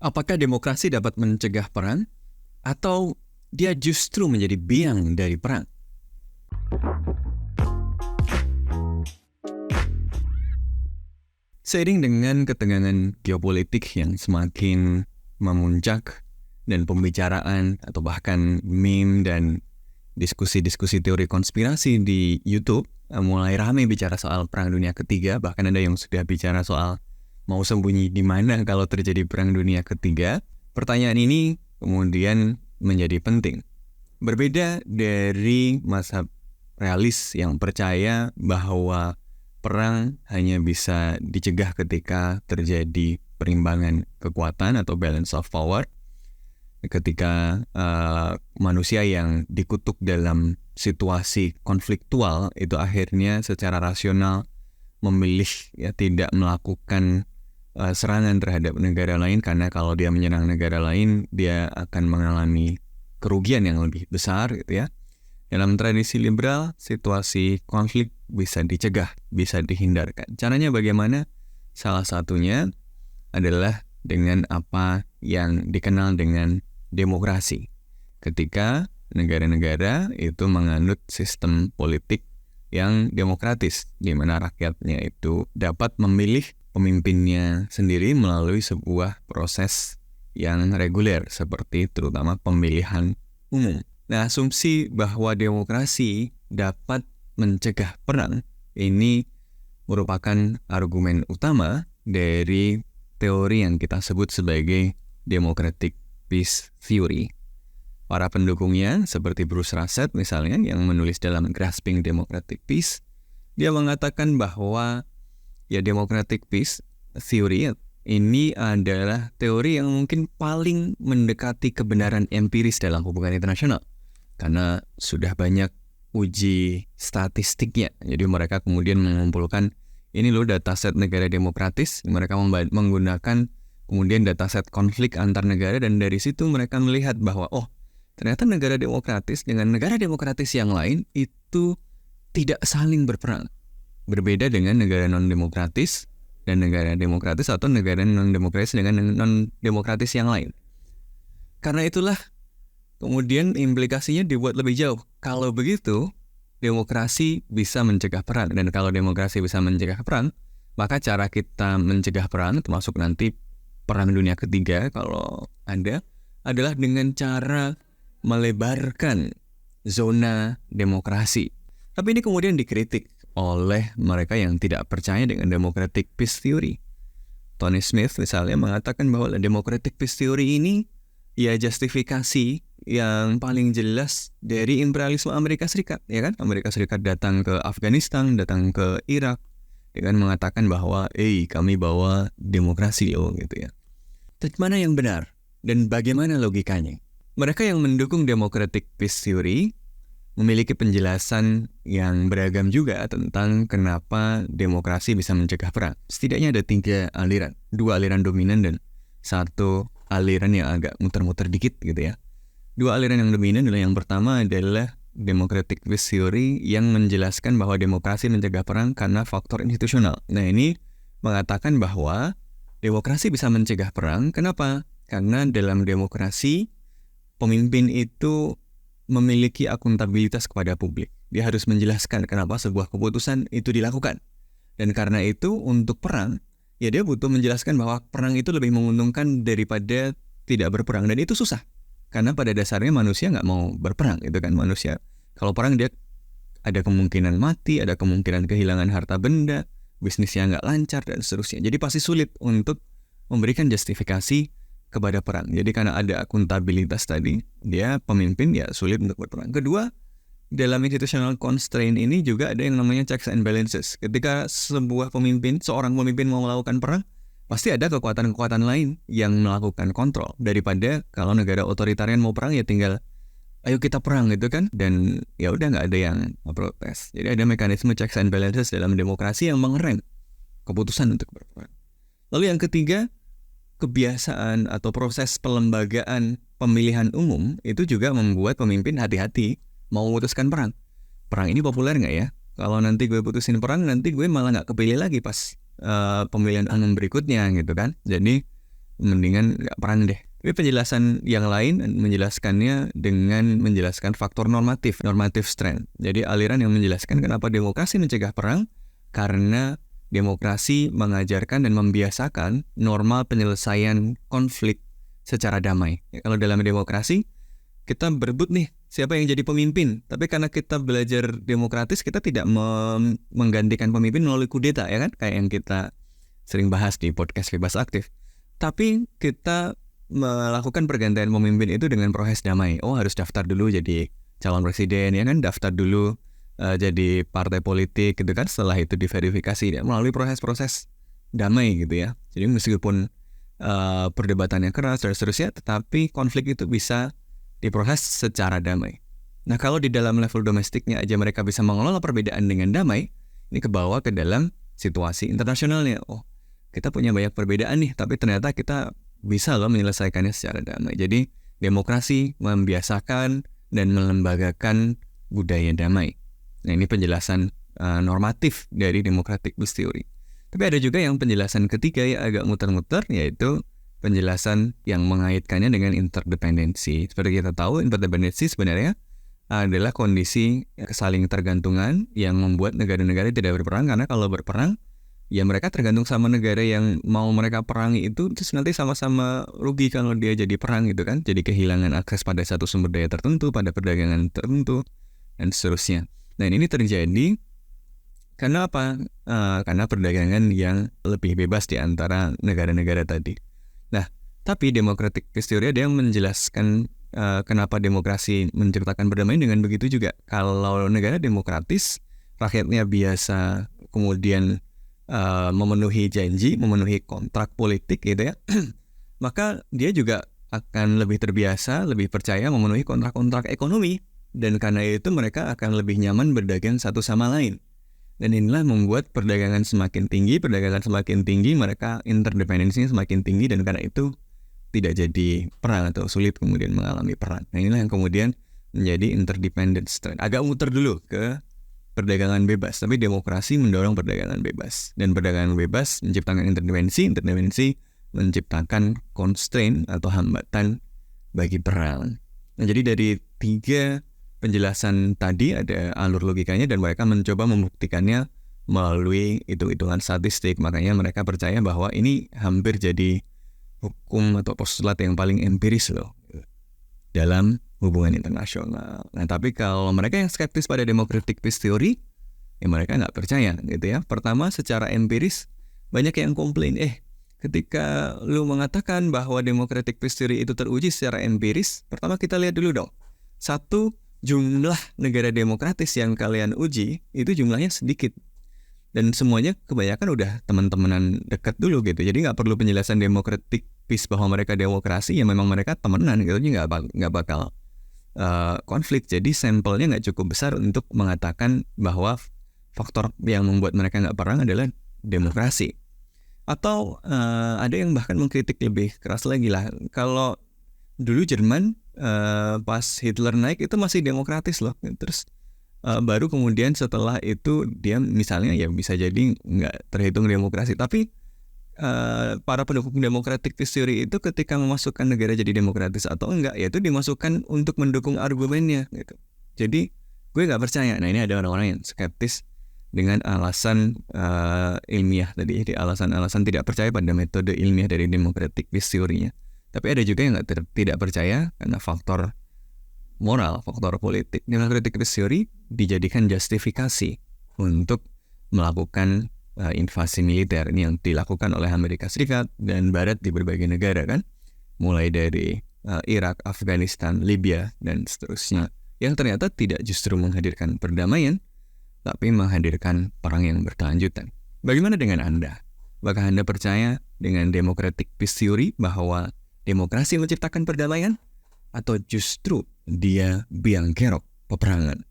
Apakah demokrasi dapat mencegah perang atau dia justru menjadi biang dari perang? Seiring dengan ketegangan geopolitik yang semakin memuncak dan pembicaraan atau bahkan meme dan diskusi-diskusi teori konspirasi di YouTube mulai ramai bicara soal perang dunia ketiga, bahkan ada yang sudah bicara soal mau sembunyi di mana kalau terjadi perang dunia ketiga. Pertanyaan ini kemudian menjadi penting. Berbeda dari mazhab realis yang percaya bahwa perang hanya bisa dicegah ketika terjadi perimbangan kekuatan atau balance of power. Ketika manusia yang dikutuk dalam situasi konfliktual itu akhirnya secara rasional memilih tidak melakukan serangan terhadap negara lain, karena kalau dia menyerang negara lain dia akan mengalami kerugian yang lebih besar gitu ya. Dalam tradisi liberal, situasi konflik bisa dicegah, bisa dihindarkan. Caranya bagaimana? Salah satunya adalah dengan apa yang dikenal dengan demokrasi. Ketika negara-negara itu menganut sistem politik yang demokratis, di mana rakyatnya itu dapat memilih pemimpinnya sendiri melalui sebuah proses yang reguler, seperti terutama pemilihan umum. Nah, asumsi bahwa demokrasi dapat mencegah perang ini merupakan argumen utama dari teori yang kita sebut sebagai democratic peace theory. Para pendukungnya seperti Bruce Rashad misalnya yang menulis dalam Grasping Democratic Peace, dia mengatakan bahwa democratic peace theory ini adalah teori yang mungkin paling mendekati kebenaran empiris dalam hubungan internasional. Karena sudah banyak uji statistiknya. Jadi mereka kemudian mengumpulkan ini loh dataset negara demokratis. Mereka menggunakan kemudian dataset konflik antar negara, dan dari situ mereka melihat bahwa ternyata negara demokratis dengan negara demokratis yang lain itu tidak saling berperang. Berbeda dengan negara non-demokratis dan negara demokratis atau negara non-demokratis dengan non-demokratis yang lain. Karena itulah kemudian implikasinya dibuat lebih jauh. Kalau begitu, demokrasi bisa mencegah perang. Dan kalau demokrasi bisa mencegah perang, maka cara kita mencegah perang, termasuk nanti perang dunia ketiga kalau ada, adalah dengan cara melebarkan zona demokrasi. Tapi ini kemudian dikritik oleh mereka yang tidak percaya dengan democratic peace theory. Tony Smith misalnya mengatakan bahwa democratic peace theory ini justifikasi yang paling jelas dari imperialisme Amerika Serikat, ya kan? Amerika Serikat datang ke Afghanistan, datang ke Irak dengan mengatakan bahwa kami bawa demokrasi loh gitu ya. Tapi mana yang benar dan bagaimana logikanya? Mereka yang mendukung democratic peace theory memiliki penjelasan yang beragam juga tentang kenapa demokrasi bisa mencegah perang. Setidaknya ada 3 aliran, 2 aliran dominan dan 1 aliran yang agak muter-muter dikit gitu ya. 2 aliran yang dominan adalah yang pertama adalah democratic peace theory yang menjelaskan bahwa demokrasi mencegah perang karena faktor institusional. Nah, ini mengatakan bahwa demokrasi bisa mencegah perang. Kenapa? Karena dalam demokrasi pemimpin itu memiliki akuntabilitas kepada publik. Dia harus menjelaskan kenapa sebuah keputusan itu dilakukan. Dan karena itu untuk perang, dia butuh menjelaskan bahwa perang itu lebih menguntungkan daripada tidak berperang. Dan itu susah. Karena pada dasarnya manusia nggak mau berperang. Itu kan manusia. Kalau perang dia ada kemungkinan mati, ada kemungkinan kehilangan harta benda, bisnisnya nggak lancar, dan seterusnya. Jadi pasti sulit untuk memberikan justifikasi kepada perang. Jadi karena ada akuntabilitas tadi, dia pemimpin sulit untuk berperang. Kedua, dalam institutional constraint ini juga ada yang namanya checks and balances. Ketika seorang pemimpin mau melakukan perang, pasti ada kekuatan-kekuatan lain yang melakukan kontrol. Daripada kalau negara otoritarian mau perang tinggal ayo kita perang gitu kan, dan udah nggak ada yang protes. Jadi ada mekanisme checks and balances dalam demokrasi yang mengerem keputusan untuk berperang. Lalu yang ketiga, kebiasaan atau proses pelembagaan pemilihan umum itu juga membuat pemimpin hati-hati mau memutuskan perang. Perang ini populer nggak ya? Kalau nanti gue putusin perang, nanti gue malah nggak kepilih lagi pas pemilihan umum berikutnya gitu kan. Jadi mendingan nggak perang deh. Tapi penjelasan yang lain menjelaskannya dengan menjelaskan faktor normatif strength. Jadi aliran yang menjelaskan kenapa demokrasi mencegah perang, karena demokrasi mengajarkan dan membiasakan norma penyelesaian konflik secara damai. Ya, kalau dalam demokrasi, kita berebut nih siapa yang jadi pemimpin. Tapi karena kita belajar demokratis, kita tidak menggantikan pemimpin melalui kudeta, ya kan? Kayak yang kita sering bahas di podcast Bebas Aktif. Tapi kita melakukan pergantian pemimpin itu dengan proses damai. Oh, harus daftar dulu jadi calon presiden, ya kan? Daftar dulu jadi partai politik gitu kan. Setelah itu diverifikasi melalui proses-proses damai gitu ya. Jadi meskipun perdebatannya keras dan seterusnya, tetapi konflik itu bisa diproses secara damai. Nah, kalau di dalam level domestiknya aja mereka bisa mengelola perbedaan dengan damai, ini kebawa ke dalam situasi internasionalnya. Oh, kita punya banyak perbedaan nih, tapi ternyata kita bisa loh menyelesaikannya secara damai. Jadi demokrasi membiasakan dan melembagakan budaya damai. Nah, ini penjelasan normatif dari democratic peace theory. Tapi ada juga yang penjelasan ketiga yang agak muter-muter, yaitu penjelasan yang mengaitkannya dengan interdependensi. Seperti kita tahu, interdependensi sebenarnya adalah kondisi saling tergantungan yang membuat negara-negara tidak berperang, karena kalau berperang, ya mereka tergantung sama negara yang mau mereka perangi itu, terus nanti sama-sama rugi kalau dia jadi perang gitu kan. Jadi kehilangan akses pada satu sumber daya tertentu, pada perdagangan tertentu, dan seterusnya. Nah, ini terjadi karena apa? Karena perdagangan yang lebih bebas di antara negara-negara tadi. Nah, tapi democratic peace theory ada yang menjelaskan kenapa demokrasi menciptakan perdamaian dengan begitu juga. Kalau negara demokratis, rakyatnya biasa, kemudian memenuhi janji, memenuhi kontrak politik gitu ya, maka dia juga akan lebih terbiasa, lebih percaya memenuhi kontrak-kontrak ekonomi, dan karena itu mereka akan lebih nyaman berdagang satu sama lain. Dan inilah membuat perdagangan semakin tinggi, mereka interdependensinya semakin tinggi, dan karena itu tidak jadi perang atau sulit kemudian mengalami perang. Nah, inilah yang kemudian menjadi interdependent strength. Agak muter dulu ke perdagangan bebas, tapi demokrasi mendorong perdagangan bebas, dan perdagangan bebas menciptakan interdependensi menciptakan constraint atau hambatan bagi perang. Nah, jadi dari 3 penjelasan tadi ada alur logikanya, dan mereka mencoba membuktikannya melalui hitung-hitungan statistik. Makanya mereka percaya bahwa ini hampir jadi hukum atau postulat yang paling empiris loh dalam hubungan internasional. Nah, tapi kalau mereka yang skeptis pada democratic peace theory, ya mereka nggak percaya gitu ya. Pertama, secara empiris banyak yang komplain, ketika lu mengatakan bahwa democratic peace theory itu teruji secara empiris, pertama kita lihat dulu dong. 1, jumlah negara demokratis yang kalian uji itu jumlahnya sedikit. Dan semuanya kebanyakan udah teman-temanan dekat dulu gitu. Jadi nggak perlu penjelasan democratic peace bahwa mereka demokrasi, ya memang mereka temenan gitu. Jadi nggak bakal konflik. Jadi sampelnya nggak cukup besar untuk mengatakan bahwa faktor yang membuat mereka nggak perang adalah demokrasi. Atau ada yang bahkan mengkritik lebih keras lagi lah. Kalau dulu Jerman pas Hitler naik itu masih demokratis loh. Terus baru kemudian setelah itu dia misalnya ya bisa jadi nggak terhitung demokrasi. Tapi para pendukung democratic peace theory itu ketika memasukkan negara jadi demokratis atau enggak, ya itu dimasukkan untuk mendukung argumennya gitu. Jadi gue nggak percaya. Nah, ini ada orang-orang yang skeptis dengan alasan ilmiah tadi, jadi alasan-alasan tidak percaya pada metode ilmiah dari democratic peace theory-nya. Tapi ada juga yang tidak percaya karena faktor moral, faktor politik. Democratic peace theory dijadikan justifikasi untuk melakukan invasi militer ini yang dilakukan oleh Amerika Serikat dan Barat di berbagai negara kan, mulai dari Irak, Afghanistan, Libya dan seterusnya, yang ternyata tidak justru menghadirkan perdamaian, tapi menghadirkan perang yang berkelanjutan. Bagaimana dengan Anda? Apakah Anda percaya dengan democratic peace theory bahwa demokrasi menciptakan perdamaian, atau justru dia biang kerok peperangan?